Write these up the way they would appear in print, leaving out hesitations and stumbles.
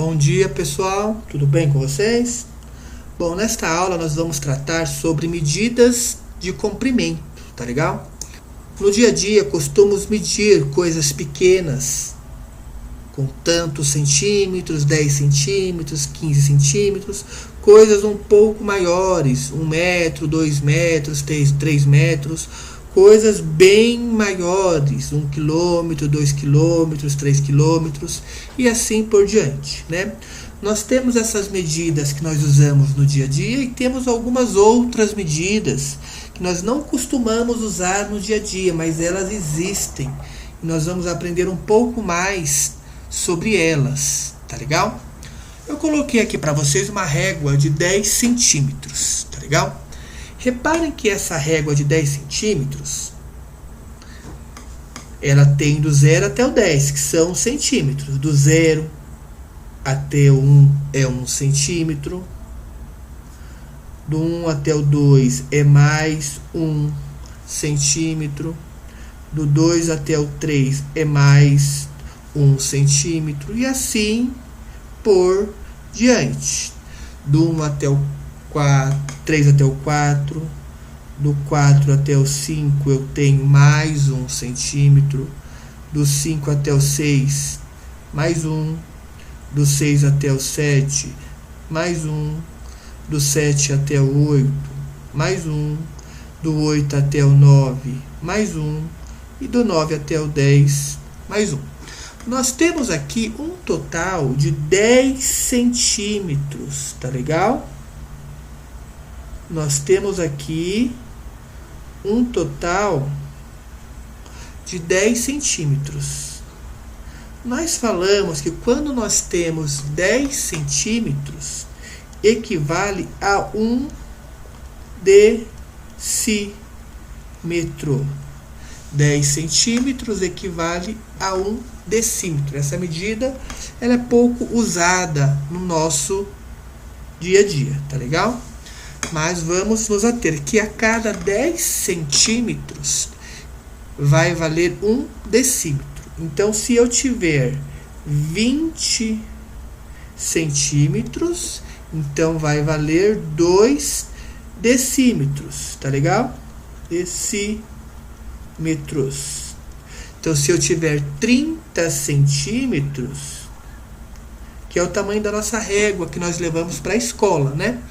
Bom dia, pessoal, tudo bem com vocês? Bom, nesta aula nós vamos tratar sobre medidas de comprimento, tá legal? No dia a dia costumamos medir coisas pequenas, com tantos centímetros, 10 centímetros, 15 centímetros, coisas um pouco maiores, 1 metro, 2 metros, 3 metros, coisas bem maiores, 1 quilômetro, 2 quilômetros, 3 quilômetros e assim por diante, né? Nós temos essas medidas que nós usamos no dia a dia e temos algumas outras medidas que nós não costumamos usar no dia a dia, mas elas existem e nós vamos aprender um pouco mais sobre elas, tá legal? Eu coloquei aqui para vocês uma régua de 10 centímetros, tá legal? Reparem que essa régua de 10 centímetros, ela tem do 0 até o 10, que são centímetros. Do 0 até o 1 é 1 centímetro. Do 1 até o 2 é mais 1 centímetro. Do 2 até o 3 é mais 1 centímetro. E assim por diante. Do 1 até o 3 até o 4, do 4 até o 5 eu tenho mais 1 centímetro, do 5 até o 6, mais 1, do 6 até o 7, mais 1, do 7 até o 8, mais 1, do 8 até o 9, mais 1, e do 9 até o 10, mais 1. Nós temos aqui um total de 10 centímetros, tá legal? Nós temos aqui um total de 10 centímetros. Nós falamos que quando nós temos 10 centímetros, equivale a 1 decímetro. 10 centímetros equivale a 1 decímetro. Essa medida ela é pouco usada no nosso dia a dia, tá legal? Mas vamos nos ater que a cada 10 centímetros vai valer 1 decímetro. Então, se eu tiver 20 centímetros, então vai valer 2 decímetros, tá legal? Decímetros. Então, se eu tiver 30 centímetros, que é o tamanho da nossa régua que nós levamos para a escola, né?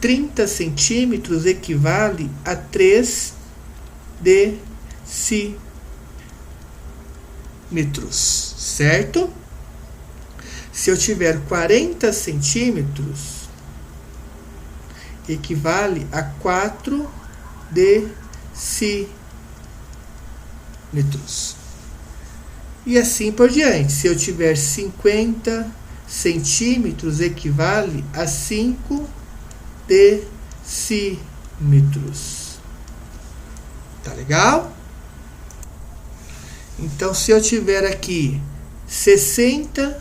30 centímetros equivale a 3 decímetros, certo? Se eu tiver 40 centímetros, equivale a 4 decímetros. E assim por diante. Se eu tiver 50 centímetros, equivale a 5 decímetros. Tá legal? Então, se eu tiver aqui 60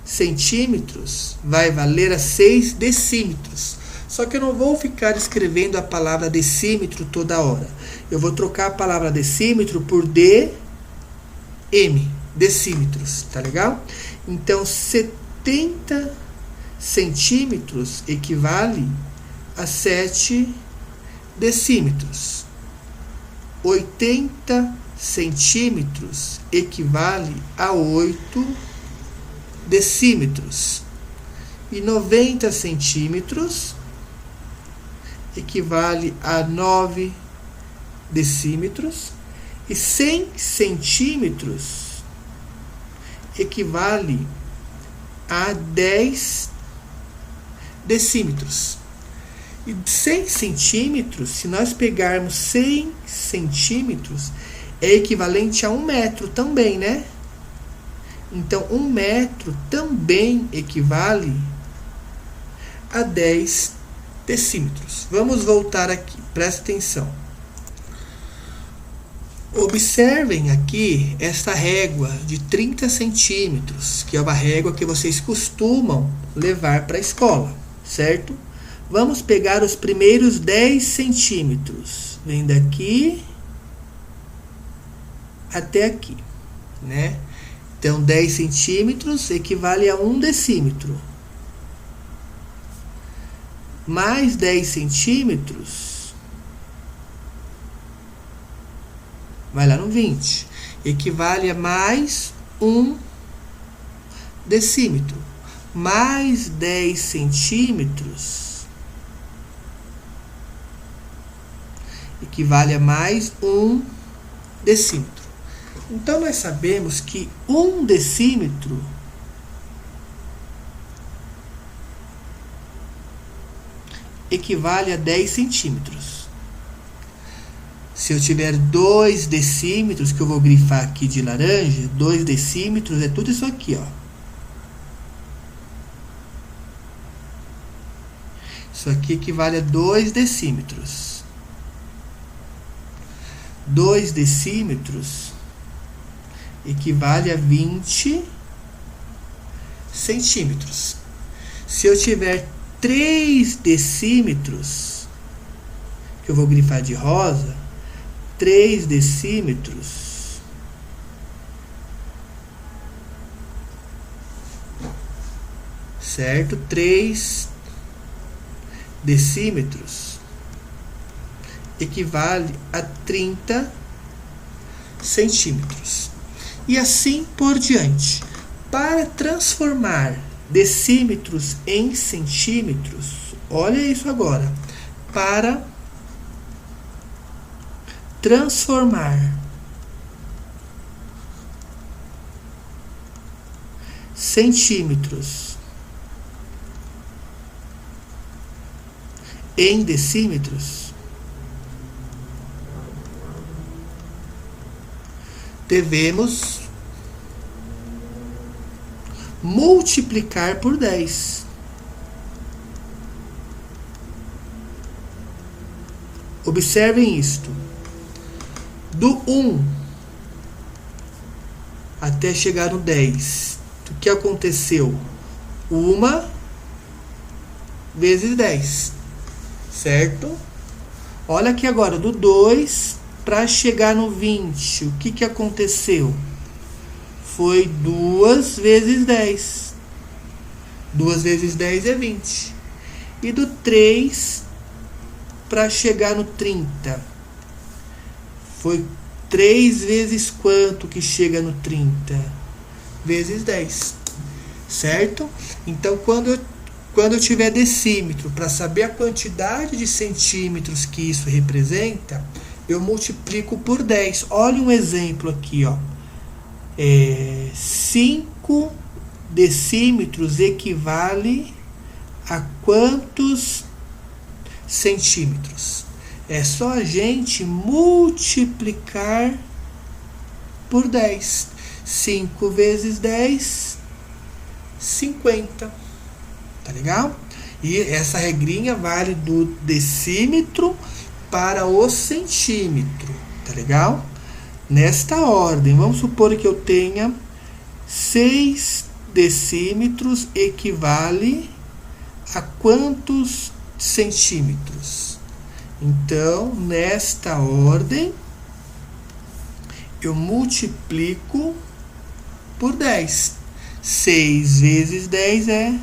centímetros, vai valer a 6 decímetros. Só que eu não vou ficar escrevendo a palavra decímetro toda hora. Eu vou trocar a palavra decímetro por dm, decímetros, tá legal? Então, 70 centímetros equivale a 7 decímetros. 80 centímetros equivale a 8 decímetros. E 90 centímetros equivale a 9 decímetros. E 100 centímetros equivale a 10 decímetros. E 100 centímetros, se nós pegarmos 100 centímetros, é equivalente a 1 metro também, né? Então, 1 metro também equivale a 10 decímetros. Vamos voltar aqui, presta atenção. Observem aqui esta régua de 30 centímetros, que é uma régua que vocês costumam levar para a escola, certo? Vamos pegar os primeiros 10 centímetros. Vem daqui até aqui, né? Então, 10 centímetros equivale a 1 decímetro. Mais 10 centímetros vai lá no 20. Equivale a mais 1 decímetro. Mais 10 centímetros equivale a mais 1 decímetro. Então, nós sabemos que 1 decímetro equivale a 10 centímetros. Se eu tiver 2 decímetros, que eu vou grifar aqui de laranja, 2 decímetros é tudo isso aqui, ó. Isso aqui equivale a 2 decímetros. 2 decímetros equivale a 20 centímetros. Se eu tiver 3 decímetros, que eu vou grifar de rosa, 3 decímetros certo? 3 decímetros equivale a 30 centímetros. E assim por diante. Para transformar decímetros em centímetros, olha isso agora. Para transformar centímetros em decímetros, devemos multiplicar por 10. Observem isto. Do 1 até chegar no 10, o que aconteceu? 1 vezes 10, certo? Olha aqui agora, do 2 para chegar no 20, o que aconteceu? Foi 2 vezes 10. 2 vezes 10 é 20. E do 3 para chegar no 30, foi 3 vezes quanto que chega no 30? Vezes 10. Certo? Então, quando eu tiver decímetro, para saber a quantidade de centímetros que isso representa, eu multiplico por 10. Olha um exemplo aqui, ó. 5 decímetros equivale a quantos centímetros? É só a gente multiplicar por 10. 5 vezes 10, 50. Tá legal? E essa regrinha vale do decímetro para o centímetro. Tá legal? Nesta ordem, vamos supor que eu tenha 6 decímetros equivale a quantos centímetros? Então, nesta ordem, eu multiplico por 10. 6 vezes 10 é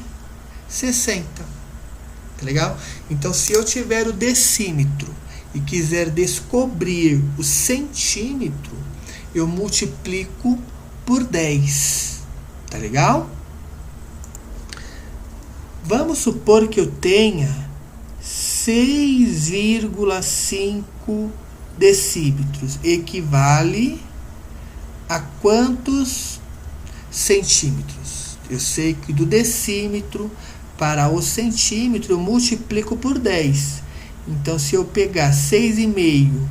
60. Tá legal? Então, se eu tiver o decímetro e quiser descobrir o centímetro, eu multiplico por 10. Tá legal? Vamos supor que eu tenha 6,5 decímetros. Equivale a quantos centímetros? Eu sei que do decímetro para o centímetro eu multiplico por 10. Então, se eu pegar 6,5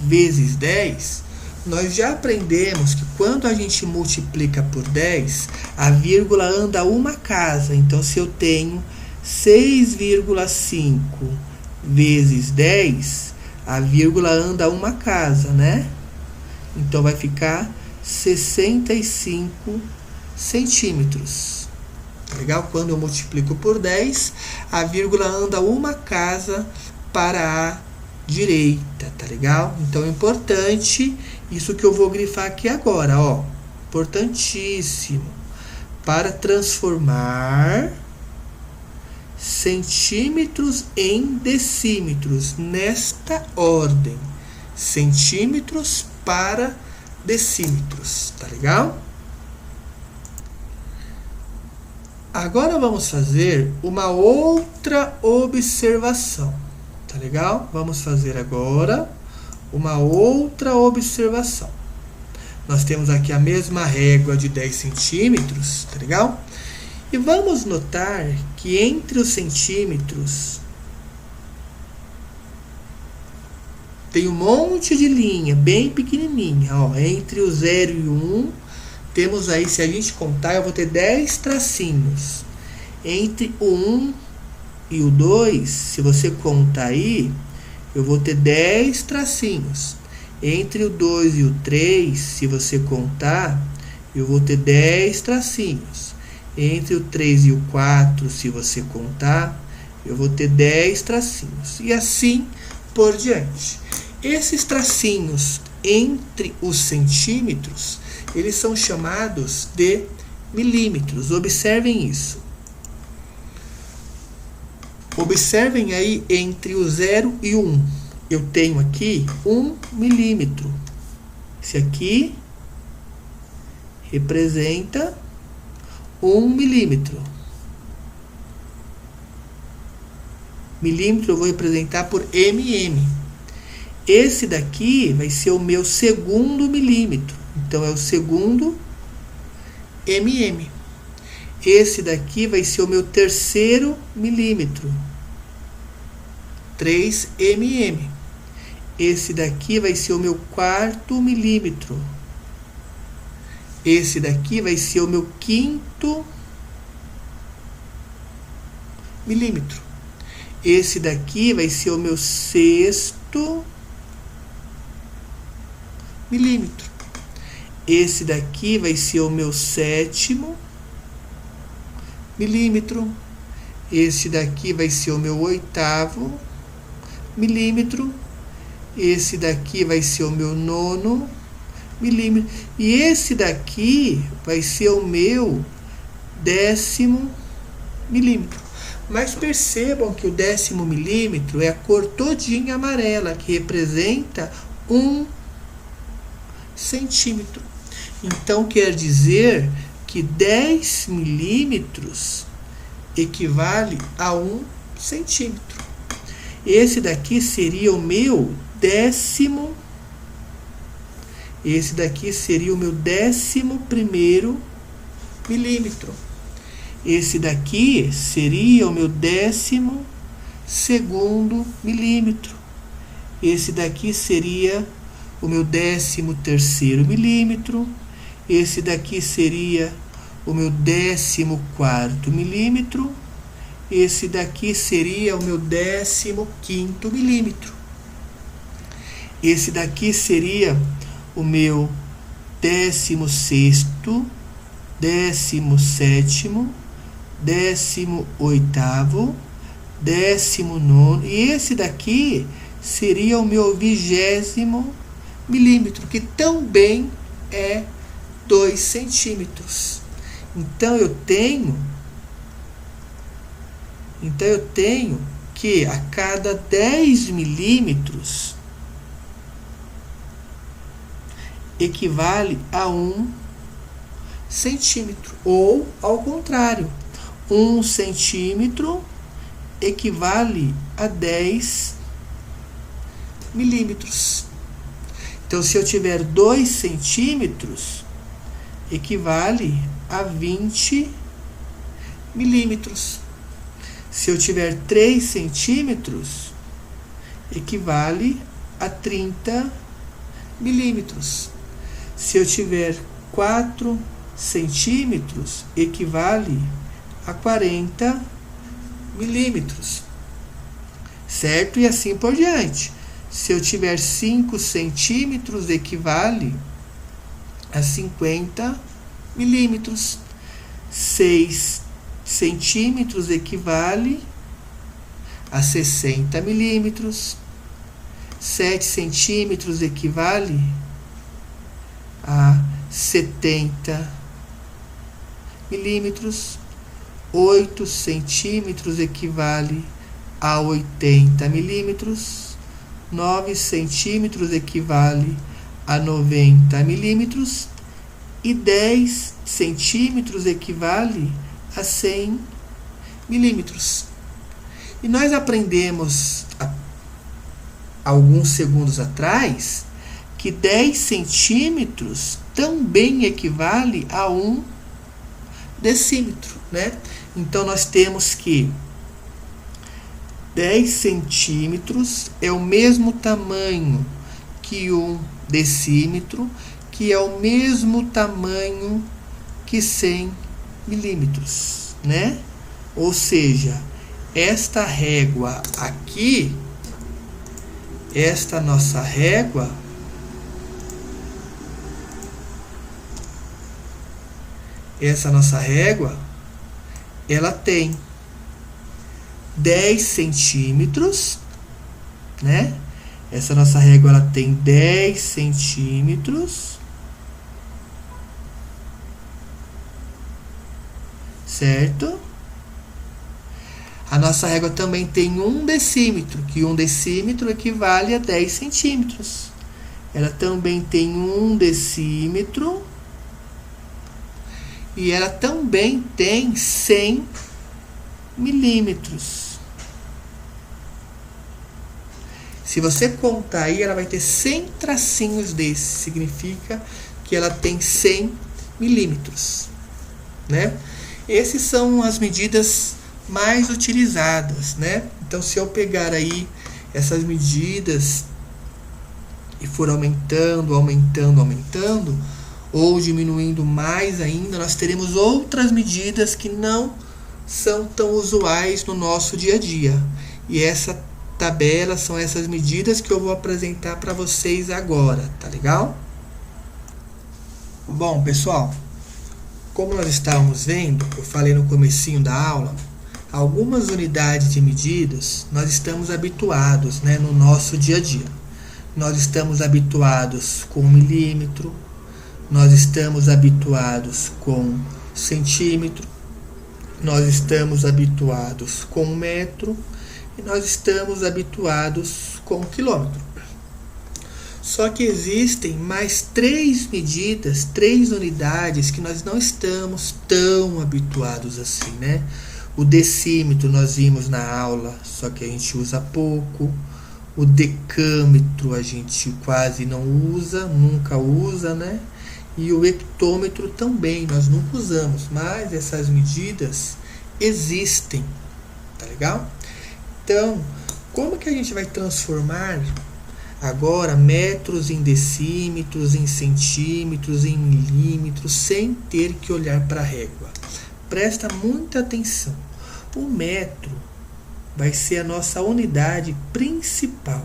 vezes 10, nós já aprendemos que quando a gente multiplica por 10, a vírgula anda uma casa. Então, se eu tenho 6,5 vezes 10, a vírgula anda uma casa, né? Então, vai ficar 65 centímetros. Legal? Quando eu multiplico por 10, a vírgula anda uma casa para a direita, tá legal? Então, é importante isso que eu vou grifar aqui agora, ó. importantíssimo, para transformar centímetros em decímetros, nesta ordem, centímetros para decímetros, tá legal? Agora vamos fazer uma outra observação, tá legal? Vamos fazer agora uma outra observação. Nós temos aqui a mesma régua de 10 centímetros, tá legal? E vamos notar que entre os centímetros tem um monte de linha bem pequenininha, ó. Entre o 0 e o 1, temos aí, se a gente contar, eu vou ter 10 tracinhos. Entre o 1 e o 2, se você contar aí, eu vou ter 10 tracinhos. Entre o 2 e o 3, se você contar, eu vou ter 10 tracinhos. Entre o 3 e o 4, se você contar, eu vou ter 10 tracinhos. E assim por diante. Esses tracinhos entre os centímetros, eles são chamados de milímetros. Observem isso. Observem aí entre o 0 e o 1. Eu tenho aqui 1 milímetro. Esse aqui representa 1 milímetro. Milímetro eu vou representar por mm. Esse daqui vai ser o meu segundo milímetro. Então, é o segundo mm. Esse daqui vai ser o meu terceiro milímetro. 3 mm. Esse daqui vai ser o meu quarto milímetro. Esse daqui vai ser o meu quinto milímetro. Esse daqui vai ser o meu sexto milímetro. Esse daqui vai ser o meu sétimo milímetro. Esse daqui vai ser o meu oitavo milímetro. Esse daqui vai ser o meu nono milímetro. E esse daqui vai ser o meu 10º milímetro. Mas percebam que o 10º milímetro é a cor todinha amarela, que representa 1 centímetro. Então, quer dizer que 10 milímetros equivale a 1 centímetro. Esse daqui seria o meu 10º. Esse daqui seria o meu 11º milímetro. Esse daqui seria o meu 12º milímetro. Esse daqui seria o meu 13º milímetro. Esse daqui seria o meu 14º milímetro. Esse daqui seria o meu 15º milímetro. Esse daqui seria o meu 16º, 17º, 18º, 19º. E esse daqui seria o meu 20º milímetro, que também é 2 centímetros. Então eu tenho que a cada 10 milímetros equivale a 1 centímetro. Ou, ao contrário, 1 centímetro equivale a 10 milímetros. Então, se eu tiver 2 centímetros, equivale a 20 milímetros. Se eu tiver 3 centímetros, equivale a 30 milímetros. Se eu tiver 4 centímetros, equivale a 40 milímetros. Certo? E assim por diante. Se eu tiver 5 centímetros, equivale a 50 milímetros. 6 centímetros equivale a 60 milímetros. 7 centímetros equivale a 70 milímetros. 8 centímetros equivale a 80 milímetros. 9 centímetros equivale a 90 milímetros. E 10 centímetros equivale a 100 milímetros. E nós aprendemos alguns segundos atrás que 10 centímetros também equivale a 1 decímetro, né? Então nós temos que 10 centímetros é o mesmo tamanho que 1 decímetro, que é o mesmo tamanho que 100 milímetros, né? Ou seja, esta régua aqui, esta nossa régua, ela tem 10 centímetros, né? Essa nossa régua, ela tem 10 centímetros, certo? A nossa régua também tem 1 decímetro, que 1 decímetro equivale a 10 centímetros. Ela também tem 1 decímetro e ela também tem 100 milímetros. Se você contar aí, ela vai ter 100 tracinhos desses. Significa que ela tem 100 milímetros, né? Essas são as medidas mais utilizadas, né? Então, se eu pegar aí essas medidas e for aumentando, ou diminuindo mais ainda, nós teremos outras medidas que não são tão usuais no nosso dia a dia. E essa tabela são essas medidas que eu vou apresentar para vocês agora, tá legal? Bom, pessoal, como nós estávamos vendo, eu falei no comecinho da aula, algumas unidades de medidas nós estamos habituados, né, no nosso dia a dia. Nós estamos habituados com milímetro, nós estamos habituados com centímetro, nós estamos habituados com metro e nós estamos habituados com quilômetro. Só que existem mais 3 medidas, 3 unidades que nós não estamos tão habituados assim, né? O decímetro nós vimos na aula, só que a gente usa pouco. O decâmetro a gente quase não usa, nunca usa, né? E o hectômetro também nós nunca usamos, mas essas medidas existem, tá legal? Então, como que a gente vai transformar agora metros em decímetros, em centímetros, em milímetros, sem ter que olhar para a régua? Presta muita atenção. O metro vai ser a nossa unidade principal.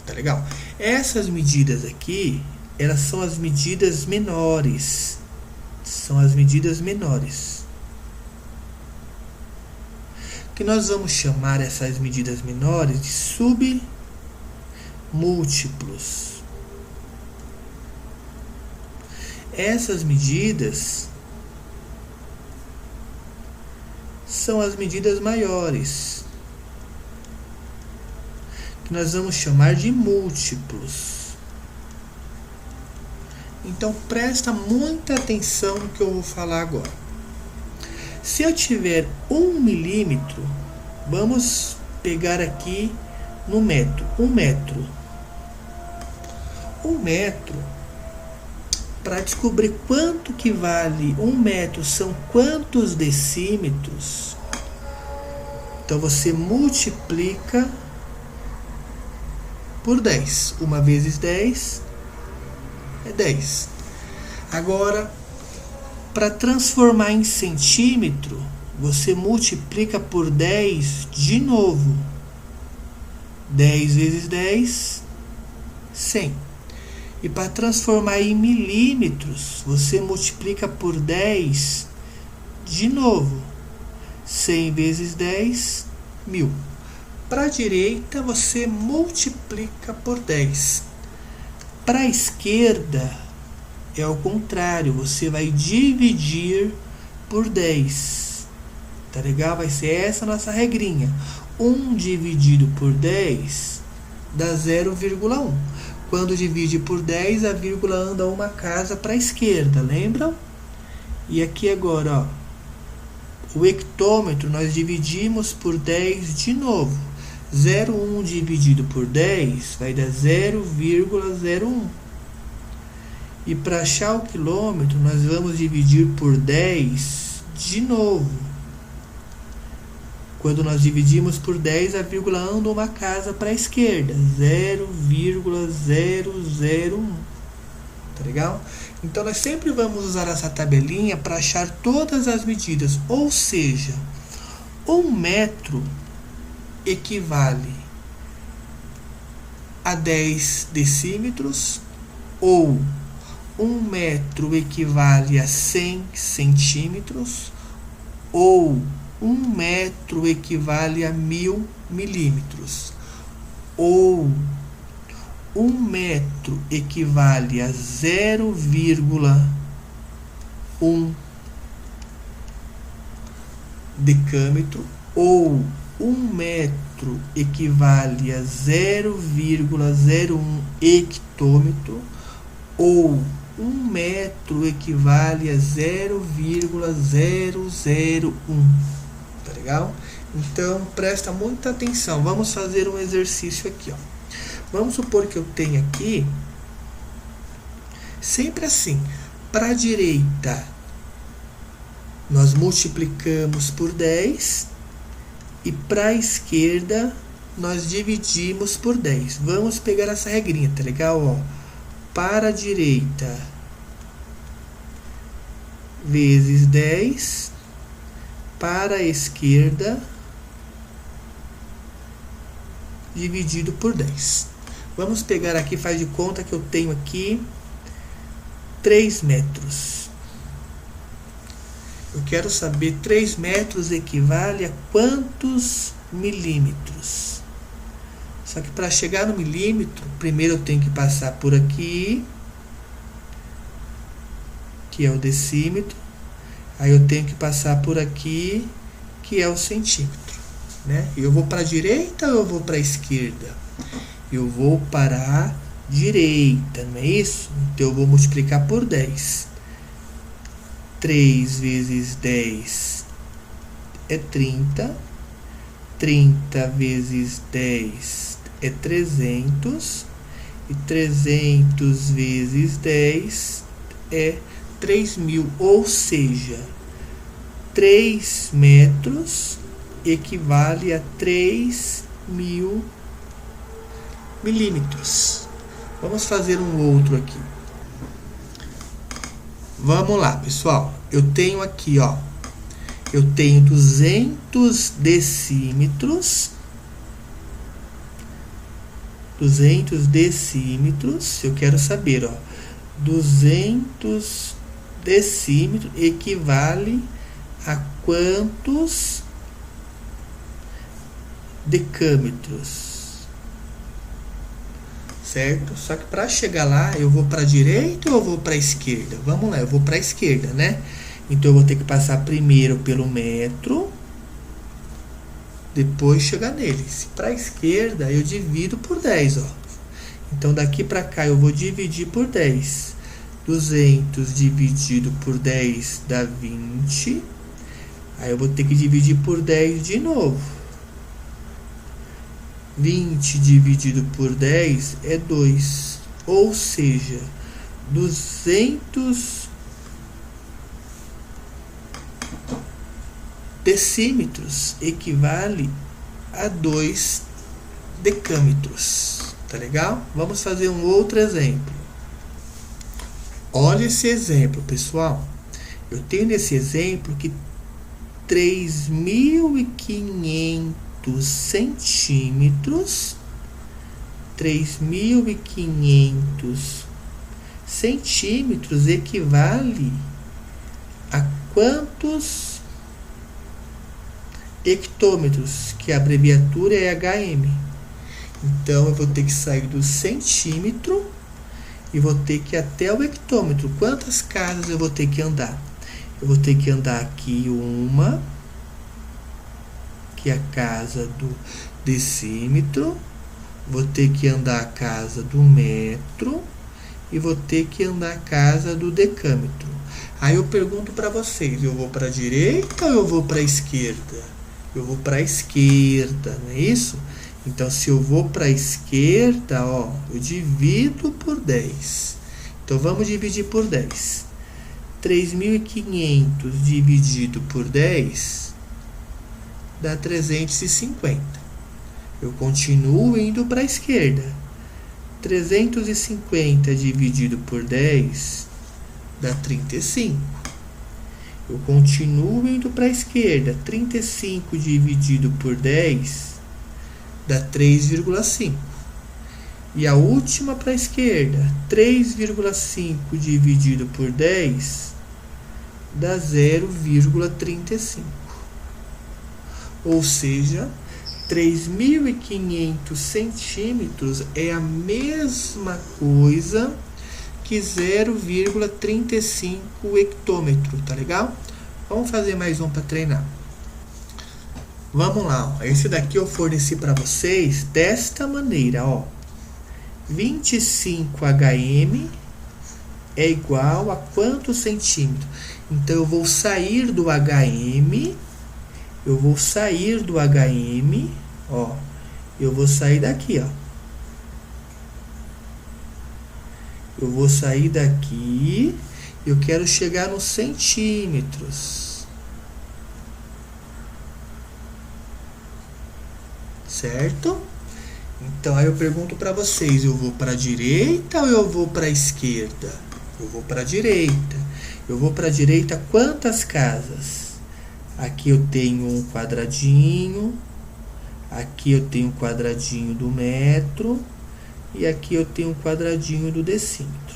Tá legal? Essas medidas aqui, elas são as medidas menores. Que nós vamos chamar essas medidas menores de submúltiplos. Essas medidas são as medidas maiores, que nós vamos chamar de múltiplos. Então presta muita atenção no que eu vou falar agora. Se eu tiver 1 milímetro, vamos pegar aqui no metro. 1 metro. 1 metro, para descobrir quanto que vale 1 metro, são quantos decímetros. Então você multiplica por 10. 1 vezes 10 é 10. Agora, para transformar em centímetro, você multiplica por 10 de novo. 10 vezes 10, 100. E para transformar em milímetros, você multiplica por 10 de novo. 100 vezes 10, 1000. Para a direita, você multiplica por 10. Para a esquerda, é o contrário. Você vai dividir por 10. Tá legal? Vai ser essa a nossa regrinha. 1 dividido por 10 dá 0,1. Quando divide por 10, a vírgula anda uma casa para a esquerda, lembram? E aqui agora, ó, o hectômetro nós dividimos por 10 de novo. 0,1 dividido por 10 vai dar 0,01. E para achar o quilômetro, nós vamos dividir por 10 de novo. Quando nós dividimos por 10, a vírgula anda uma casa para a esquerda. 0,001. Tá legal? Então, nós sempre vamos usar essa tabelinha para achar todas as medidas. Ou seja, 1 metro equivale a 10 decímetros. Ou 1 metro equivale a 100 centímetros. Ou 1 metro equivale a 1000 milímetros. Ou 1 metro equivale a 0,1 decâmetro. Ou 1 metro equivale a 0,01 hectômetro. Ou 1 metro equivale a 0,001. Tá legal? Então, presta muita atenção. Vamos fazer um exercício aqui, ó. Vamos supor que eu tenho aqui, sempre assim, para a direita, nós multiplicamos por 10 e para a esquerda, nós dividimos por 10. Vamos pegar essa regrinha, tá legal? Ó, para a direita, vezes 10, para a esquerda, dividido por 10. Vamos pegar aqui, faz de conta que eu tenho aqui 3 metros. Eu quero saber 3 metros equivale a quantos milímetros. Só que para chegar no milímetro, primeiro eu tenho que passar por aqui, que é o decímetro. Aí eu tenho que passar por aqui, que é o centímetro, né? Eu vou para a direita ou eu vou para a esquerda? Eu vou para a direita, não é isso? Então eu vou multiplicar por 10. 3 vezes 10 é 30. 30 vezes 10 é 300. E 300 vezes 10 é 3.000. Ou seja, 3 metros equivale a 3.000 milímetros. Vamos fazer um outro aqui. Vamos lá, pessoal. Eu tenho aqui, ó. Eu tenho 200 decímetros. 200 decímetros. Eu quero saber, ó. 200 decímetros equivale a quantos decâmetros? Certo? Só que para chegar lá, eu vou para a direita ou eu vou para a esquerda? Vamos lá, eu vou para a esquerda, né? Então, eu vou ter que passar primeiro pelo metro, depois chegar nele. Se para a esquerda, eu divido por 10, ó. Então, daqui para cá, eu vou dividir por 10. 200 dividido por 10 dá 20. Aí, eu vou ter que dividir por 10 de novo. 20 dividido por 10 é 2. Ou seja, 200 decímetros equivale a 2 decâmetros. Tá legal? Vamos fazer um outro exemplo. Olha esse exemplo, pessoal. Eu tenho nesse exemplo que 3.500 centímetros, 3.500 centímetros equivale a quantos hectômetros, que a abreviatura é HM. Então, eu vou ter que sair do centímetro e vou ter que ir até o hectômetro. Quantas casas eu vou ter que andar? Eu vou ter que andar aqui uma, que é a casa do decímetro. Vou ter que andar a casa do metro. E vou ter que andar a casa do decâmetro. Aí eu pergunto para vocês, eu vou para a direita ou eu vou para a esquerda? Eu vou para a esquerda, não é isso? Então, se eu vou para a esquerda, ó, eu divido por 10. Então, vamos dividir por 10. 3.500 dividido por 10 dá 350. Eu continuo indo para a esquerda. 350 dividido por 10 dá 35. Eu continuo indo para a esquerda. 35 dividido por 10 dá 3,5. E a última para a esquerda. 3,5 dividido por 10 dá 0,35. Ou seja, 3.500 centímetros é a mesma coisa que 0,35 hectômetro, tá legal? Vamos fazer mais um para treinar. Vamos lá, ó. Esse daqui eu forneci para vocês desta maneira, ó. 25 HM é igual a quantos centímetros? Então, eu vou sair do HM. Eu vou sair do HM, ó. Eu vou sair daqui, ó. Eu vou sair daqui. Eu quero chegar nos centímetros. Certo? Então, aí eu pergunto para vocês, eu vou para a direita ou eu vou para a esquerda? Eu vou para a direita. Eu vou para a direita quantas casas? Aqui eu tenho um quadradinho, aqui eu tenho um quadradinho do metro e aqui eu tenho um quadradinho do decímetro.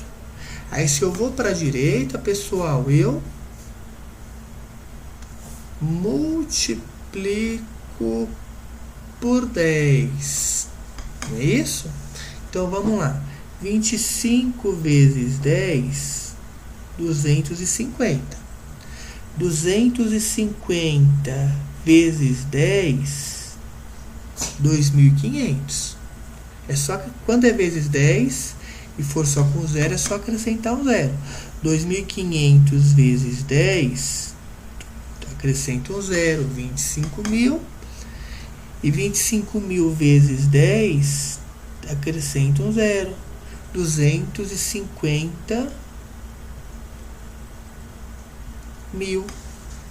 Aí, se eu vou para a direita, pessoal, eu multiplico por 10. Não é isso? Então, vamos lá. 25 vezes 10, 250. 250 vezes 10, 2.500. É só que quando é vezes 10 e for só com zero, é só acrescentar um zero. 2.500 vezes 10, acrescenta um zero, 25.000. E 25.000 vezes 10, acrescenta um zero, 250.000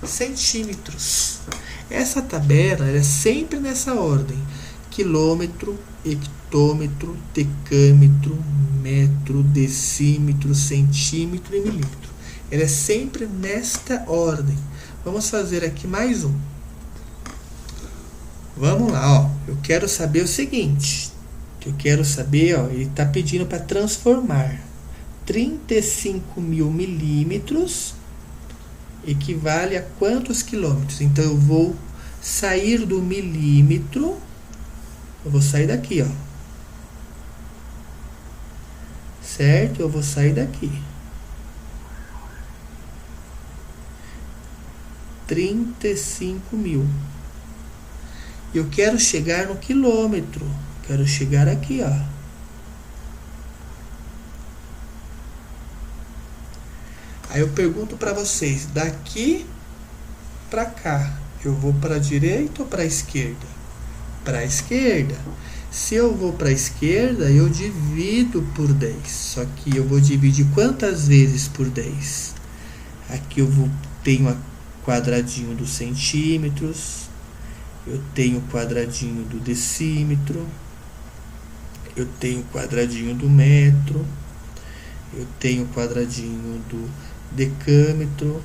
centímetros. Essa tabela é sempre nessa ordem: quilômetro, hectômetro, decâmetro, metro, decímetro, centímetro e milímetro. Ela é sempre nesta ordem. Vamos fazer aqui mais um. Vamos lá, ó. Eu quero saber o seguinte. Eu quero saber, ó, ele está pedindo para transformar 35.000 milímetros equivale a quantos quilômetros? Então, eu vou sair do milímetro. Eu vou sair daqui, ó. Certo? Eu vou sair daqui. 35.000. Eu quero chegar no quilômetro. Quero chegar aqui, ó. Aí eu pergunto para vocês, daqui para cá, eu vou para a direita ou para a esquerda? Para a esquerda. Se eu vou para a esquerda, eu divido por 10. Só que eu vou dividir quantas vezes por 10? Aqui eu tenho o quadradinho dos centímetros. Eu tenho o quadradinho do decímetro. Eu tenho o quadradinho do metro. Eu tenho o quadradinho do decâmetro.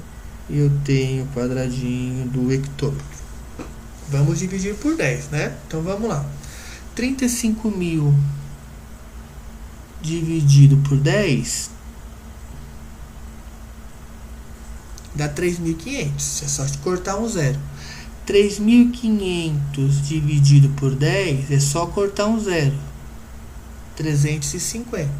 E eu tenho o quadradinho do hectômetro. Vamos dividir por 10, né? Então, vamos lá. 35.000 dividido por 10 dá 3.500. É só cortar um zero. 3.500 dividido por 10 é só cortar um zero. 350.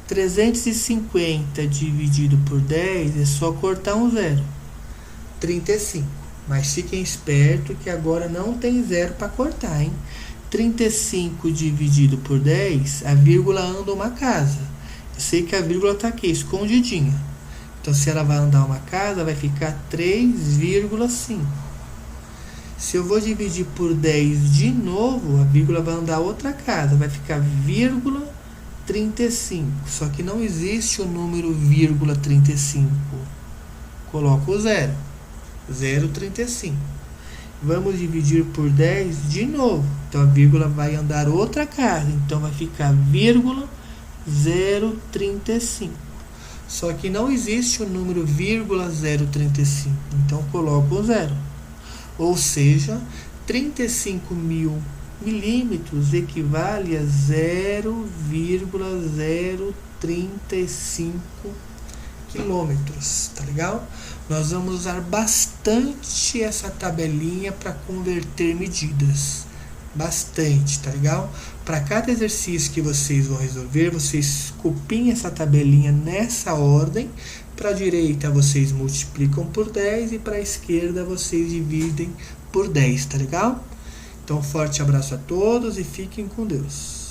350 dividido por 10 é só cortar um zero. 35. Mas fiquem espertos que agora não tem zero para cortar, hein? 35 dividido por 10, a vírgula anda uma casa. Eu sei que a vírgula está aqui, escondidinha. Então, se ela vai andar uma casa, vai ficar 3,5. Se eu vou dividir por 10 de novo, a vírgula vai andar outra casa, vai ficar vírgula 35. Só que não existe o número vírgula 35. Coloco o zero. 0,35. Vamos dividir por 10 de novo. Então, a vírgula vai andar outra casa. Então, vai ficar vírgula 0,35. Só que não existe o número vírgula 0,35. Então, coloco o zero. Ou seja, 35.000 milímetros equivale a 0,035 quilômetros, tá legal? Nós vamos usar bastante essa tabelinha para converter medidas. Bastante, tá legal? Para cada exercício que vocês vão resolver, vocês copiem essa tabelinha nessa ordem. Para a direita vocês multiplicam por 10 e para a esquerda vocês dividem por 10, tá legal? Então, forte abraço a todos e fiquem com Deus.